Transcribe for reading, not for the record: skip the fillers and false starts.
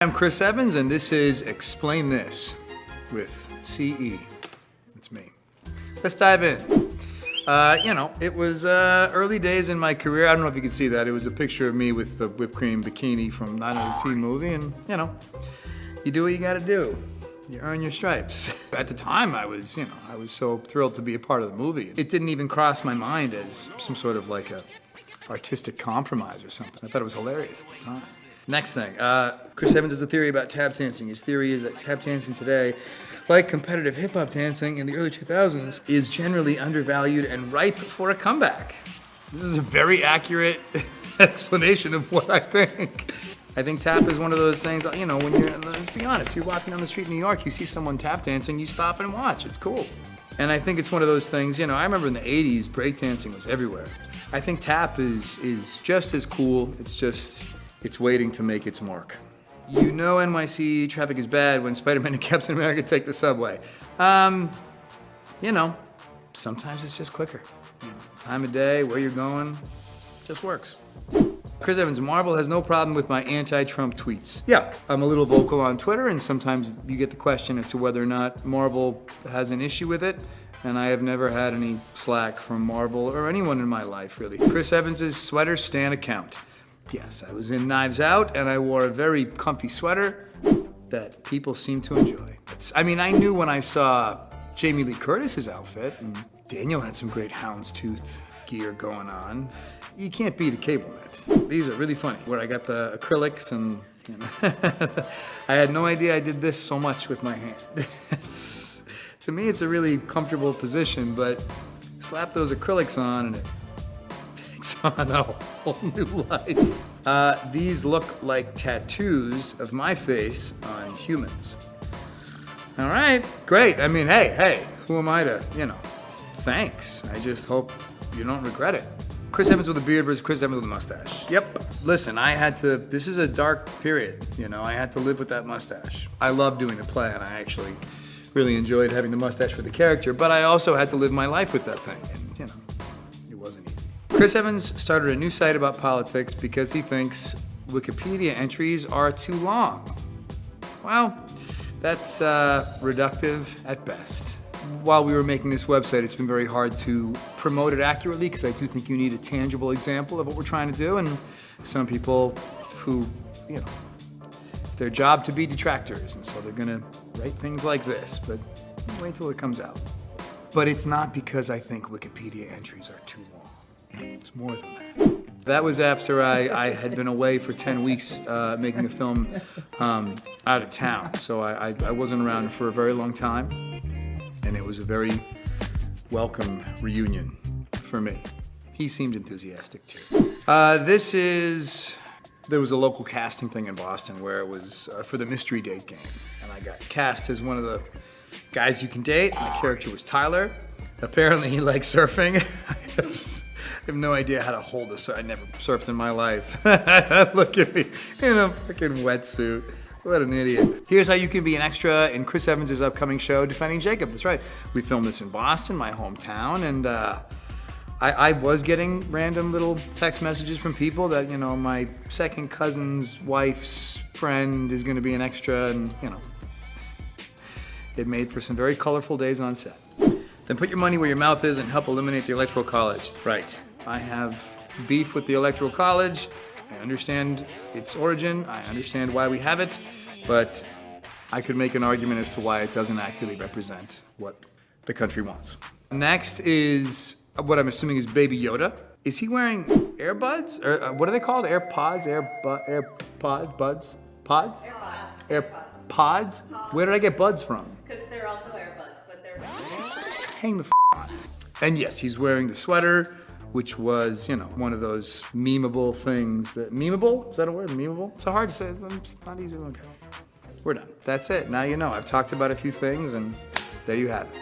I'm Chris Evans, and this is Explain This with CE. It's me. Let's dive in. It was early days in my career. I don't know if you can see that. It was a picture of me with the whipped cream bikini from Night on the Teen movie, and you do what you gotta do. You earn your stripes. At the time, I was so thrilled to be a part of the movie. It didn't even cross my mind as some sort of like a artistic compromise or something. I thought it was hilarious at the time. Next thing, Chris Evans has a theory about tap dancing. His theory is that tap dancing today, like competitive hip-hop dancing in the early 2000s, is generally undervalued and ripe for a comeback. This is a very accurate explanation of what I think. I think tap is one of those things, when let's be honest, you're walking down the street in New York, you see someone tap dancing, you stop and watch, it's cool. And I think it's one of those things, I remember in the 80s, breakdancing was everywhere. I think tap is just as cool, it's waiting to make its mark. NYC traffic is bad when Spider-Man and Captain America take the subway. Sometimes it's just quicker. Time of day, where you're going, just works. Chris Evans, Marvel has no problem with my anti-Trump tweets. Yeah, I'm a little vocal on Twitter, and sometimes you get the question as to whether or not Marvel has an issue with it, and I have never had any slack from Marvel or anyone in my life, really. Chris Evans' sweater stan account. Yes, I was in Knives Out, and I wore a very comfy sweater that people seem to enjoy. I knew when I saw Jamie Lee Curtis's outfit, and Daniel had some great houndstooth gear going on. You can't beat a cable net. These are really funny, where I got the acrylics and, I had no idea I did this so much with my hand. To me, it's a really comfortable position, but slap those acrylics on and it takes on a whole new life. These look like tattoos of my face on humans. All right, great. Hey, who am I to, thanks. I just hope you don't regret it. Chris Evans with a beard versus Chris Evans with a mustache. Yep, listen, this is a dark period, I had to live with that mustache. I love doing the play, and I actually really enjoyed having the mustache for the character, but I also had to live my life with that thing, and it wasn't easy. Chris Evans started a new site about politics because he thinks Wikipedia entries are too long. Well, that's reductive at best. While we were making this website, it's been very hard to promote it accurately because I do think you need a tangible example of what we're trying to do, and some people who, it's their job to be detractors, and so they're gonna write things like this, but wait till it comes out. But it's not because I think Wikipedia entries are too long. It's more than that. That was after I had been away for 10 weeks making a film out of town, so I wasn't around for a very long time. And it was a very welcome reunion for me. He seemed enthusiastic too. There was a local casting thing in Boston where it was for the mystery date game. And I got cast as one of the guys you can date, and the character was Tyler. Apparently he likes surfing. I have no idea how to hold this. I never surfed in my life. Look at me in a freaking wetsuit. What an idiot. Here's how you can be an extra in Chris Evans' upcoming show, Defending Jacob. That's right. We filmed this in Boston, my hometown, and I was getting random little text messages from people that, my second cousin's wife's friend is gonna be an extra, and, it made for some very colorful days on set. Then put your money where your mouth is and help eliminate the Electoral College. Right. I have beef with the Electoral College. I understand its origin, I understand why we have it, but I could make an argument as to why it doesn't accurately represent what the country wants. Next is what I'm assuming is Baby Yoda. Is he wearing earbuds? Or what are they called? AirPods? AirPod? Buds? Pods? AirPods. AirPods? Where did I get buds from? Because they're also AirBuds, but they're... Hang the on. And yes, he's wearing the sweater, which was, one of those memeable things that, memeable? Is that a word, memeable? It's hard to say, it's not easy, okay. We're done. That's it, now you know. I've talked about a few things, and there you have it.